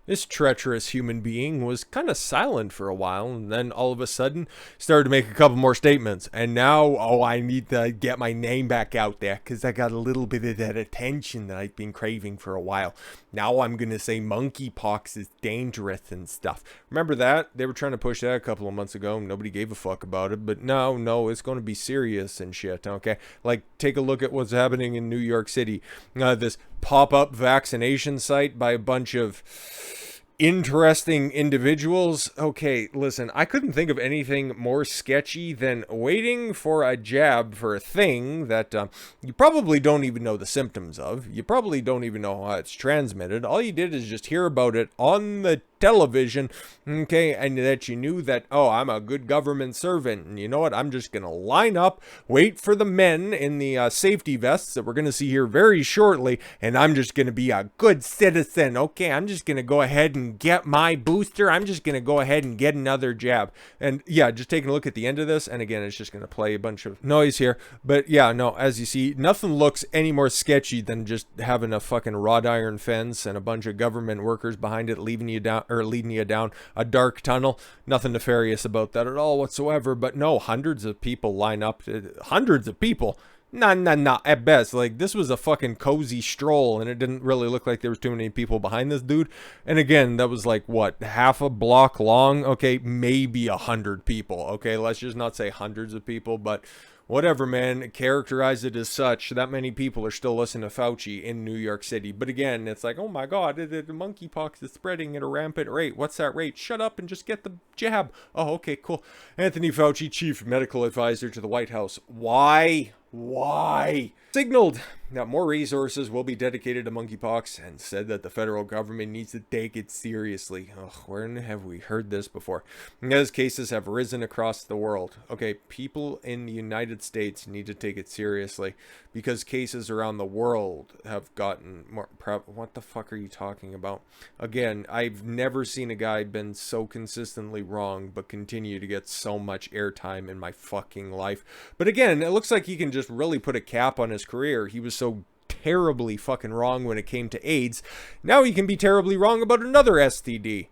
This treacherous human being was kind of silent for a while, and then all of a sudden started to make a couple more statements. And now, oh, I need to get my name back out there because I got a little bit of that attention that I've been craving for a while. Now I'm going to say monkeypox is dangerous and stuff. Remember that? They were trying to push that a couple of months ago. Nobody gave a fuck about it. But no, it's going to be serious and shit, okay? Like, take a look at what's happening in New York City. This pop-up vaccination site by a bunch of interesting individuals. Okay, listen, I couldn't think of anything more sketchy than waiting for a jab for a thing that you probably don't even know the symptoms of. You probably don't even know how it's transmitted. All you did is just hear about it on the television, okay, and that you knew that, oh, I'm a good government servant, and you know what, I'm just gonna line up, wait for the men in the safety vests that we're gonna see here very shortly, and I'm just gonna be a good citizen, okay, I'm just gonna go ahead and get my booster, I'm just gonna go ahead and get another jab. And yeah, just taking a look at the end of this, and again, it's just gonna play a bunch of noise here, but yeah, no, as you see, nothing looks any more sketchy than just having a fucking wrought iron fence and a bunch of government workers behind it leading you down a dark tunnel. Nothing nefarious about that at all whatsoever. But no, hundreds of people line up. Hundreds of people. Nah. At best, like, this was a fucking cozy stroll, and it didn't really look like there was too many people behind this dude. And again, that was like, what, half a block long? Okay, maybe 100 people. Okay, let's just not say hundreds of people, but whatever, man, characterize it as such. That many people are still listening to Fauci in New York City. But again, it's like, oh my god, the monkeypox is spreading at a rampant rate. What's that rate? Shut up and just get the jab. Oh, okay, cool. Anthony Fauci, chief medical advisor to the White House. Why? Signaled that more resources will be dedicated to monkeypox and said that the federal government needs to take it seriously. Ugh, where have we heard this before? As cases have risen across the world. Okay, people in the United States need to take it seriously because cases around the world have gotten more what the fuck are you talking about? Again, I've never seen a guy been so consistently wrong but continue to get so much airtime in my fucking life. But again, it looks like he can just really put a cap on his career. He was so terribly fucking wrong when it came to AIDS. Now he can be terribly wrong about another STD.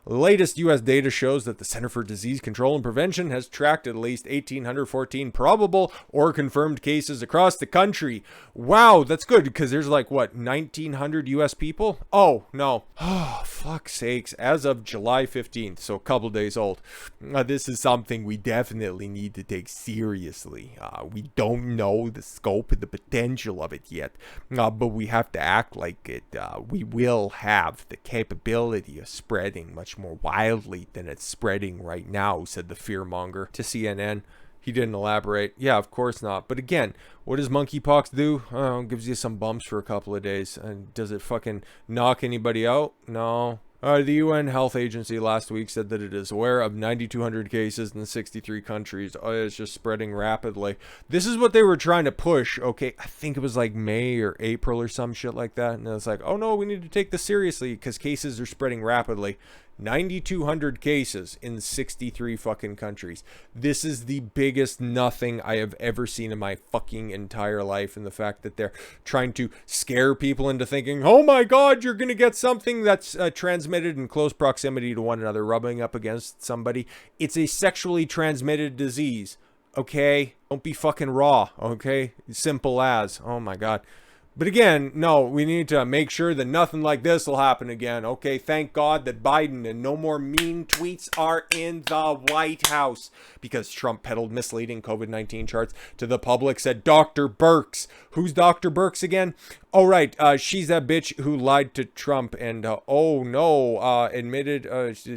The latest U.S. data shows that the Center for Disease Control and Prevention has tracked at least 1,814 probable or confirmed cases across the country. Wow, that's good, because there's like, what, 1,900 U.S. people? Oh, no. Oh, fuck's sakes. As of July 15th, so a couple days old, this is something we definitely need to take seriously. We don't know the scope and the potential of it yet, but we have to act like it. We will have the capability of spreading much more wildly than it's spreading right now, said the fearmonger to CNN. He didn't elaborate. Yeah, of course not. But again, what does monkeypox do? Oh, it gives you some bumps for a couple of days. And does it fucking knock anybody out? No. The UN Health Agency last week said that it is aware of 9,200 cases in 63 countries. It's just spreading rapidly. This is what they were trying to push. Okay, I think it was like May or April or some shit like that. And it's like, oh no, we need to take this seriously because cases are spreading rapidly. 9,200 cases in 63 fucking countries. This is the biggest nothing I have ever seen in my fucking entire life. And the fact that they're trying to scare people into thinking, oh my god, you're going to get something that's transmitted in close proximity to one another, rubbing up against somebody. It's a sexually transmitted disease. Okay? Don't be fucking raw. Okay? Simple as. Oh my god. But again, no, we need to make sure that nothing like this will happen again. Okay, thank God that Biden and no more mean tweets are in the White House. Because Trump peddled misleading COVID-19 charts to the public, said Dr. Birx. Who's Dr. Birx again? Oh, right, she's that bitch who lied to Trump and, admitted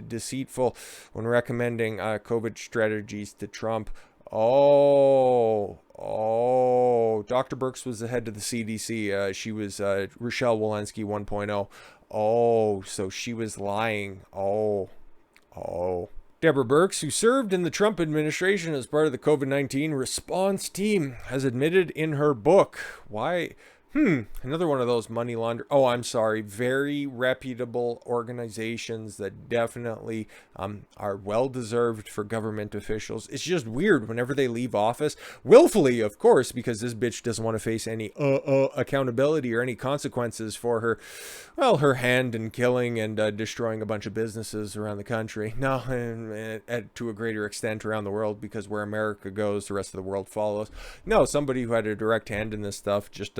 deceitful when recommending COVID strategies to Trump. Dr. Birx was the head of the CDC. She was Rochelle Walensky 1.0. Oh, so she was lying. Oh. Deborah Birx, who served in the Trump administration as part of the COVID-19 response team, has admitted in her book. Why? Another one of those money launder. Oh, I'm sorry. Very reputable organizations that definitely are well deserved for government officials. It's just weird whenever they leave office, willfully, of course, because this bitch doesn't want to face any accountability or any consequences for her hand in killing and destroying a bunch of businesses around the country. No, and to a greater extent around the world, because where America goes, the rest of the world follows. No, somebody who had a direct hand in this stuff just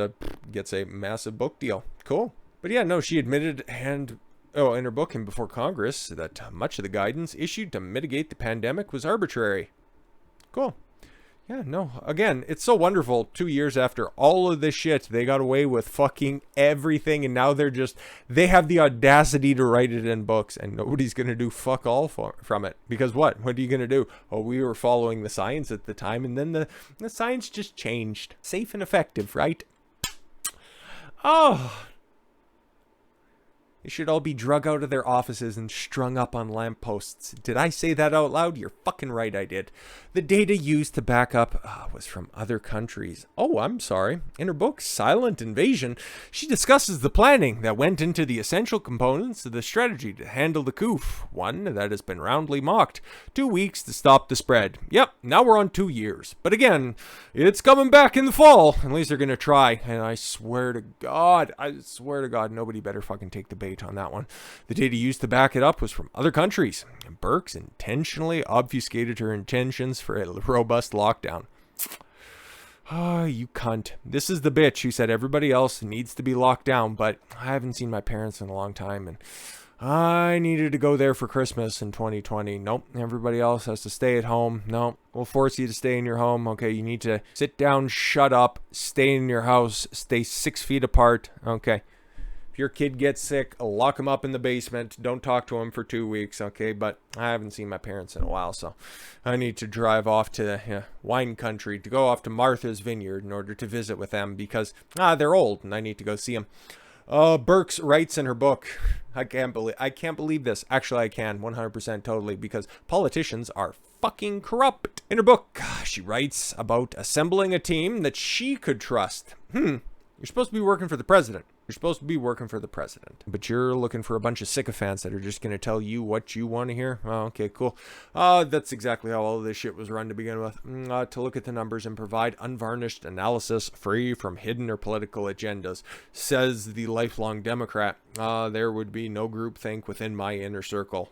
gets a massive book deal. Cool. But yeah, no, she admitted in her book and before Congress that much of the guidance issued to mitigate the pandemic was arbitrary. Cool. Yeah, no, again, it's so wonderful. 2 years after all of this shit, they got away with fucking everything, and now they have the audacity to write it in books, and nobody's gonna do fuck all from it. Because what are you gonna do? Oh, we were following the science at the time, and then the science just changed. Safe and effective, right? Oh, they should all be drug out of their offices and strung up on lampposts. Did I say that out loud? You're fucking right, I did. The data used to back up was from other countries. Oh, I'm sorry. In her book, Silent Invasion, she discusses the planning that went into the essential components of the strategy to handle the coup. One that has been roundly mocked. 2 weeks to stop the spread. Yep, now we're on 2 years. But again, it's coming back in the fall. At least they're going to try. And I swear to God, nobody better fucking take the bait on that one. The data used to back it up was from other countries. And Birx intentionally obfuscated her intentions for a robust lockdown. Oh, you cunt. This is the bitch who said everybody else needs to be locked down, but I haven't seen my parents in a long time, and I needed to go there for Christmas in 2020. Nope, everybody else has to stay at home. No, we'll force you to stay in your home. Okay, you need to sit down, shut up, stay in your house, stay 6 feet apart. Okay. If your kid gets sick, lock him up in the basement. Don't talk to him for 2 weeks, okay? But I haven't seen my parents in a while, so I need to drive off to wine country, to go off to Martha's Vineyard in order to visit with them because they're old and I need to go see them. Birx writes in her book, I can't believe this. Actually, I can 100% totally, because politicians are fucking corrupt. In her book, she writes about assembling a team that she could trust. You're supposed to be working for the president. But you're looking for a bunch of sycophants that are just going to tell you what you want to hear. Oh, okay, cool. That's exactly how all of this shit was run to begin with. To look at the numbers and provide unvarnished analysis free from hidden or political agendas, says the lifelong Democrat. There would be no groupthink within my inner circle.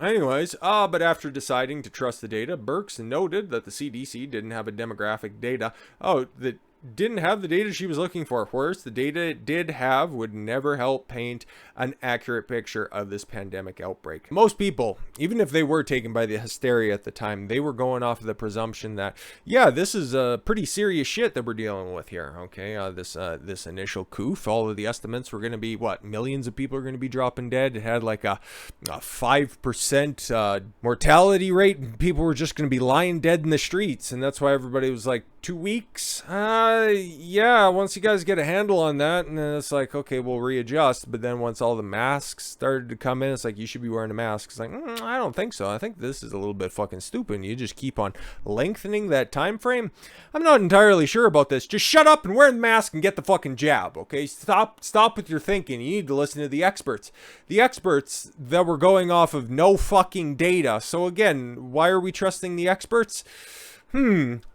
Anyways, but after deciding to trust the data, Birx noted that the CDC didn't have a demographic data. That didn't have the data she was looking for. Worse, the data it did have would never help paint an accurate picture of this pandemic outbreak. Most people, even if they were taken by the hysteria at the time, they were going off of the presumption that, yeah, this is pretty serious shit that we're dealing with here. Okay, this initial coup, all of the estimates were going to be, what, millions of people are going to be dropping dead. It had like a 5% mortality rate. People were just going to be lying dead in the streets, and that's why everybody was like, 2 weeks? Yeah, once you guys get a handle on that, and then it's like, okay, we'll readjust. But then once all the masks started to come in, it's like, you should be wearing a mask. It's like, I don't think so. I think this is a little bit fucking stupid. You just keep on lengthening that time frame. I'm not entirely sure about this. Just shut up and wear the mask and get the fucking jab, okay? Stop with your thinking. You need to listen to the experts. The experts that were going off of no fucking data. So again, why are we trusting the experts?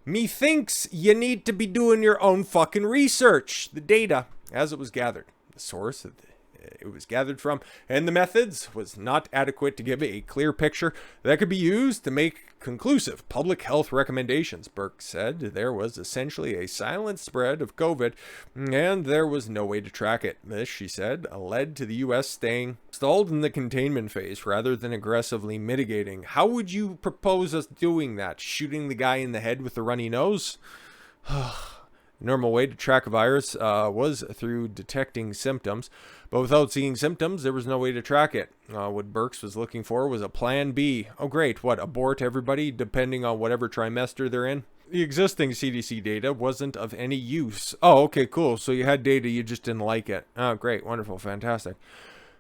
Methinks you need to be doing your own fucking research. The data, as it was gathered, the source it was gathered from, and the methods was not adequate to give a clear picture that could be used to make conclusive public health recommendations. Birx said there was essentially a silent spread of COVID, and there was no way to track it. This, she said, led to the U.S. staying stalled in the containment phase rather than aggressively mitigating. How would you propose us doing that? Shooting the guy in the head with the runny nose? Normal way to track a virus was through detecting symptoms, but without seeing symptoms, there was no way to track it. What Birx was looking for was a plan B. Oh, great. What, abort everybody depending on whatever trimester they're in? The existing CDC data wasn't of any use. Oh, okay, cool. So you had data, you just didn't like it. Oh, great, wonderful, fantastic.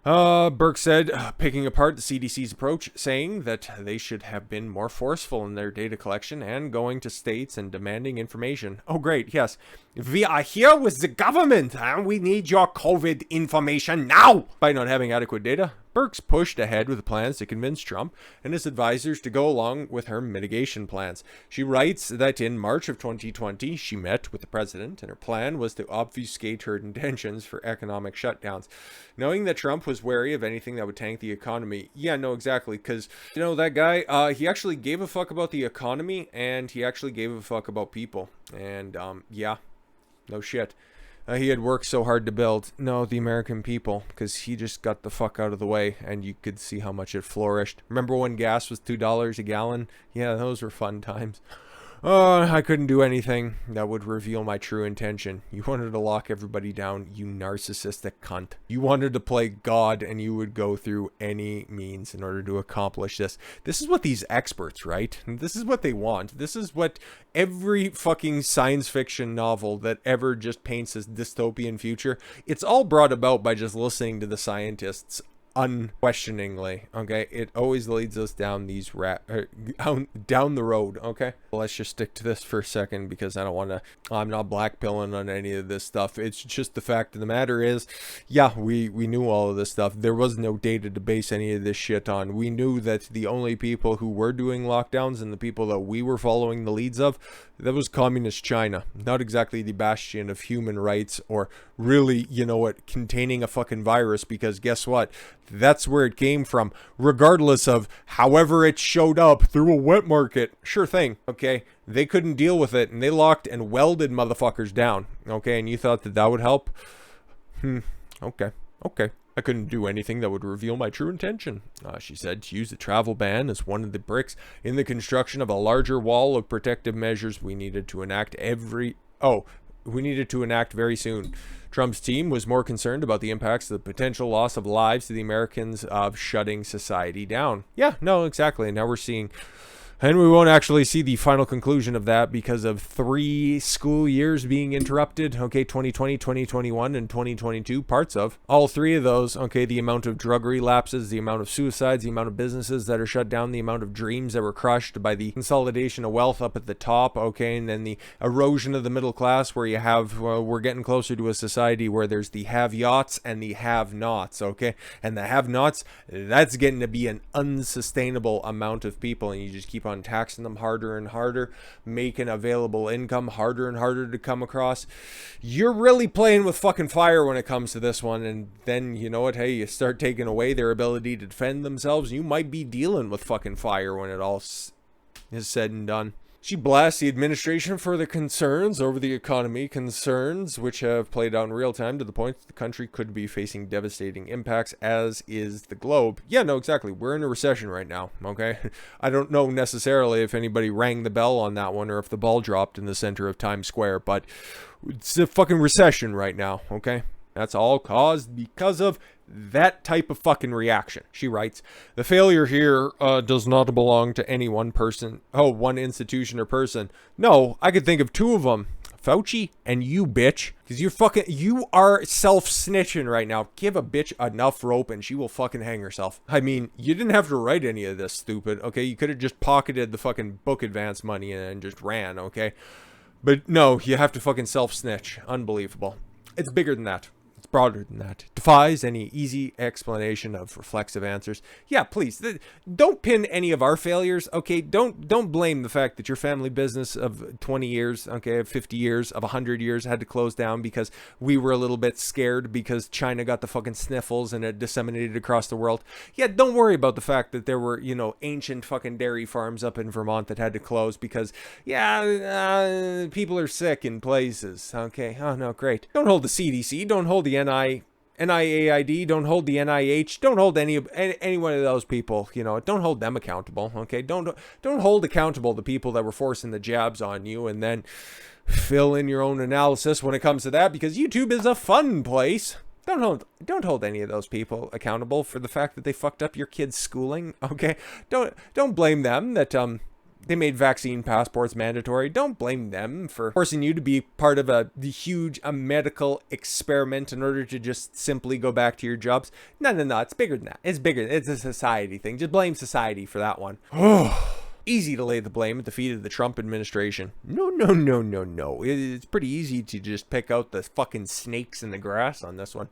Birx said, picking apart the CDC's approach, saying that they should have been more forceful in their data collection and going to states and demanding information. Oh, great, yes. We are here with the government, and we need your COVID information now! By not having adequate data, Birx pushed ahead with plans to convince Trump and his advisors to go along with her mitigation plans. She writes that in March of 2020, she met with the president, and her plan was to obfuscate her intentions for economic shutdowns. Knowing that Trump was wary of anything that would tank the economy. Yeah, no, exactly, because, you know, that guy, he actually gave a fuck about the economy, and he actually gave a fuck about people. And, yeah, no shit. He had worked so hard to build, no, the American people, because he just got the fuck out of the way, and you could see how much it flourished. Remember when gas was $2 a gallon? Yeah, those were fun times. I couldn't do anything that would reveal my true intention. You wanted to lock everybody down, you narcissistic cunt. You wanted to play God, and you would go through any means in order to accomplish this. This is what these experts, right? This is what they want. This is what every fucking science fiction novel that ever just paints a dystopian future, it's all brought about by just listening to the scientists unquestioningly. Okay, it always leads us down these down the road. Okay, let's just stick to this for a second, because I don't want to, I'm not blackpilling on any of this stuff. It's just the fact of the matter is, yeah, we knew all of this stuff. There was no data to base any of this shit on. We knew that the only people who were doing lockdowns and the people that we were following the leads of, that was communist China. Not exactly the bastion of human rights, or really, you know what, containing a fucking virus, because guess what? That's where it came from, regardless of however it showed up through a wet market. Sure thing, okay? They couldn't deal with it, and they locked and welded motherfuckers down, okay? And you thought that that would help? Okay. I couldn't do anything that would reveal my true intention. She said to use the travel ban as one of the bricks in the construction of a larger wall of protective measures we needed to enact very soon. Trump's team was more concerned about the impacts of the potential loss of lives to the Americans of shutting society down. Yeah, no, exactly. And now we're seeing, and we won't actually see the final conclusion of that because of 3 school years being interrupted. Okay, 2020, 2021, and 2022, parts of. All 3 of those, okay, the amount of drug relapses, the amount of suicides, the amount of businesses that are shut down, the amount of dreams that were crushed by the consolidation of wealth up at the top, okay, and then the erosion of the middle class, where you have, we're getting closer to a society where there's the have-yachts and the have-nots, okay? And the have-nots, that's getting to be an unsustainable amount of people, and you just keep on taxing them harder and harder, making available income harder and harder to come across. You're really playing with fucking fire when it comes to this one. And then, you know what, hey, you start taking away their ability to defend themselves, you might be dealing with fucking fire when it all is said and done. She blasts the administration for the concerns over the economy, concerns which have played out in real time to the point that the country could be facing devastating impacts, as is the globe. Yeah, no, exactly. We're in a recession right now, okay? I don't know necessarily if anybody rang the bell on that one or if the ball dropped in the center of Times Square, but it's a fucking recession right now, okay? That's all caused because of that type of fucking reaction. She writes, the failure here does not belong to any one person, one institution or person. No, I could think of 2 of them. Fauci and you, bitch. Because you are self-snitching right now. Give a bitch enough rope and she will fucking hang herself. I mean, you didn't have to write any of this, stupid, okay? You could have just pocketed the fucking book advance money and just ran, okay? But no, you have to fucking self-snitch. Unbelievable. It's bigger than that. Broader than that. Defies any easy explanation of reflexive answers. Yeah, please, don't pin any of our failures, okay? Don't blame the fact that your family business of 20 years, okay, of 50 years, of 100 years had to close down because we were a little bit scared because China got the fucking sniffles and it disseminated across the world. Yeah, don't worry about the fact that there were, you know, ancient fucking dairy farms up in Vermont that had to close because, yeah, people are sick in places, okay? Oh, no, great. Don't hold the CDC, don't hold the NIAID, don't hold the NIH, don't hold any one of those people, you know, don't hold them accountable, okay? Don't hold accountable the people that were forcing the jabs on you, and then fill in your own analysis when it comes to that, because YouTube is a fun place. Don't hold any of those people accountable for the fact that they fucked up your kids' schooling, okay? Don't blame them that They made vaccine passports mandatory. Don't blame them for forcing you to be part of the huge medical experiment in order to just simply go back to your jobs. No, no, no. It's bigger than that. It's bigger. It's a society thing. Just blame society for that one. Easy to lay the blame at the feet of the Trump administration. No, no, no, no, no. It's pretty easy to just pick out the fucking snakes in the grass on this one.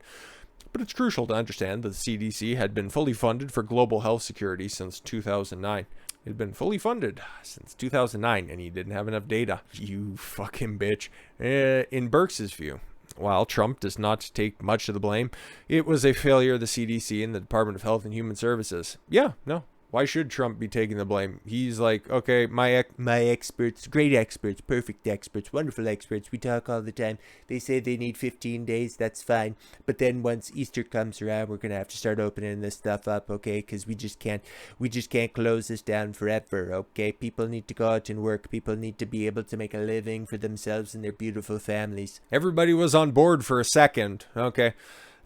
But it's crucial to understand that the CDC had been fully funded for global health security since 2009. It had been fully funded since 2009, and he didn't have enough data. You fucking bitch. In Birx's view, while Trump does not take much of the blame, it was a failure of the CDC and the Department of Health and Human Services. Yeah, no. Why should Trump be taking the blame? He's like, okay, my experts, great experts, perfect experts, wonderful experts. We talk all the time. They say they need 15 days. That's fine. But then once Easter comes around, we're going to have to start opening this stuff up, okay? Because we just can't close this down forever, okay? People need to go out and work. People need to be able to make a living for themselves and their beautiful families. Everybody was on board for a second, okay?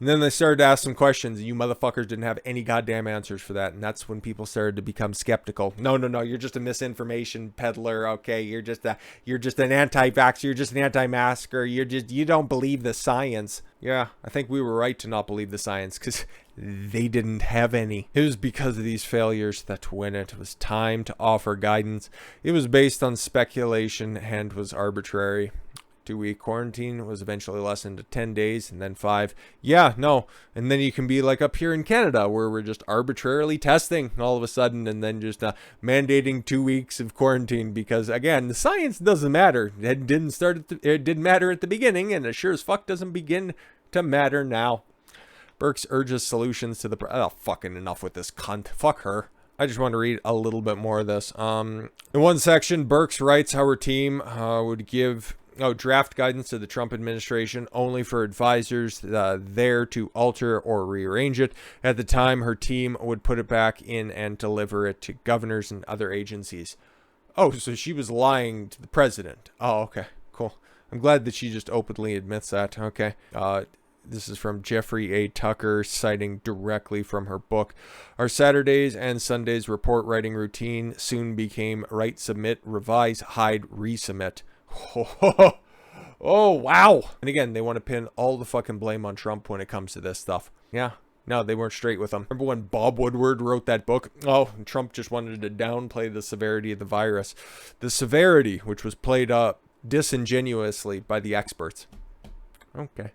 And then they started to ask some questions, and you motherfuckers didn't have any goddamn answers for that. And that's when people started to become skeptical. No, no, no, you're just a misinformation peddler, okay? You're just an anti-vaxxer, you're just an anti-masker, you don't believe the science. Yeah, I think we were right to not believe the science, because they didn't have any. It was because of these failures that when it was time to offer guidance, it was based on speculation and was arbitrary. 2-week quarantine was eventually lessened to 10 days and then 5. Yeah, no. And then you can be like up here in Canada where we're just arbitrarily testing all of a sudden and then just mandating 2 weeks of quarantine because, again, the science doesn't matter. It didn't matter at the beginning, and it sure as fuck doesn't begin to matter now. Birx urges solutions to the... Oh, fucking enough with this cunt. Fuck her. I just want to read a little bit more of this. In one section, Birx writes how her team would give... draft guidance to the Trump administration only for advisors there to alter or rearrange it. At the time, her team would put it back in and deliver it to governors and other agencies. Oh, so she was lying to the president. Oh, okay, cool. I'm glad that she just openly admits that. Okay. This is from Jeffrey A. Tucker, citing directly from her book. Our Saturdays and Sundays report writing routine soon became write, submit, revise, hide, resubmit. Oh, wow. And again, they want to pin all the fucking blame on Trump when it comes to this stuff. Yeah. No, they weren't straight with him. Remember when Bob Woodward wrote that book? Oh, and Trump just wanted to downplay the severity of the virus. The severity, which was played up disingenuously by the experts. Okay.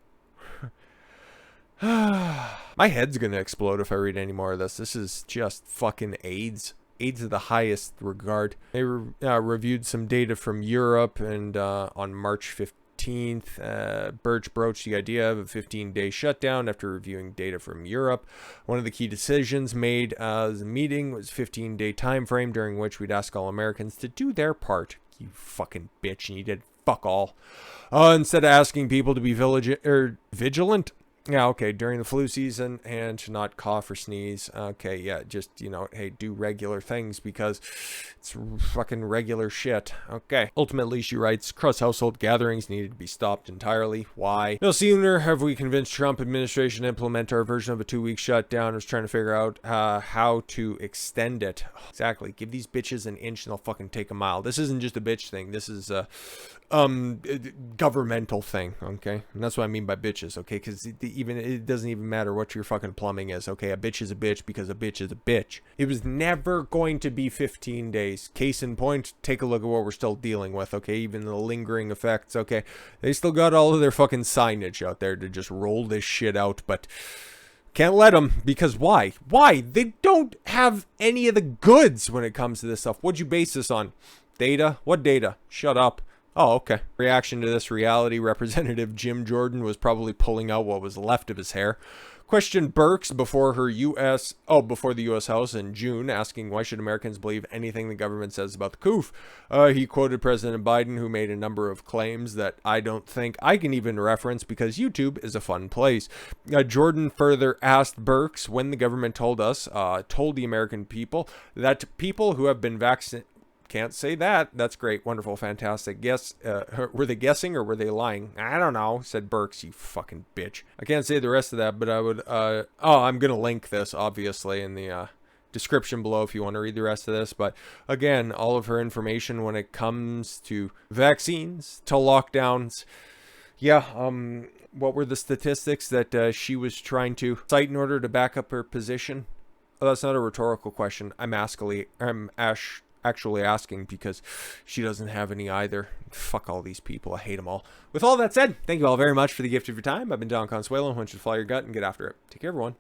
My head's going to explode if I read any more of this. This is just fucking AIDS. AIDS of the highest regard. They reviewed some data from Europe, and on March 15th, Birx broached the idea of a 15-day shutdown after reviewing data from Europe. One of the key decisions made as a meeting was a 15-day time frame during which we'd ask all Americans to do their part. You fucking bitch, and you did fuck all. Instead of asking people to be vigilant. Yeah, okay, during the flu season and to not cough or sneeze. Okay, yeah, just, hey, do regular things because it's fucking regular shit. Okay. Ultimately, she writes, cross-household gatherings needed to be stopped entirely. Why? No sooner have we convinced Trump administration to implement our version of a 2-week shutdown. I was trying to figure out how to extend it. Exactly. Give these bitches an inch and they'll fucking take a mile. This isn't just a bitch thing. This is a governmental thing, okay? And that's what I mean by bitches, okay? Because it doesn't even matter what your fucking plumbing is, okay? A bitch is a bitch because a bitch is a bitch. It was never going to be 15 days. Case in point, take a look at what we're still dealing with, okay? Even the lingering effects, okay? They still got all of their fucking signage out there to just roll this shit out, but can't let them, because why? Why? They don't have any of the goods when it comes to this stuff. What'd you base this on? Data? What data? Shut up. Oh, okay. Reaction to this reality, Representative Jim Jordan was probably pulling out what was left of his hair. Questioned Birx before the U.S. House in June, asking why should Americans believe anything the government says about the coup. He quoted President Biden, who made a number of claims that I don't think I can even reference because YouTube is a fun place. Jordan further asked Birx when the government told the American people that people who have been vaccinated. Can't say that. That's great. Wonderful. Fantastic. Guess, were they guessing or were they lying? I don't know, said Birx, you fucking bitch. I can't say the rest of that, but I would, I'm going to link this, obviously, in the description below if you want to read the rest of this. But again, all of her information when it comes to vaccines, to lockdowns. Yeah, what were the statistics that she was trying to cite in order to back up her position? Oh, that's not a rhetorical question. I'm actually asking because she doesn't have any either. Fuck all these people. I hate them all. With all that said, thank you all very much for the gift of your time. I've been Don Consuelo. I want you to follow your gut and get after it. Take care, everyone.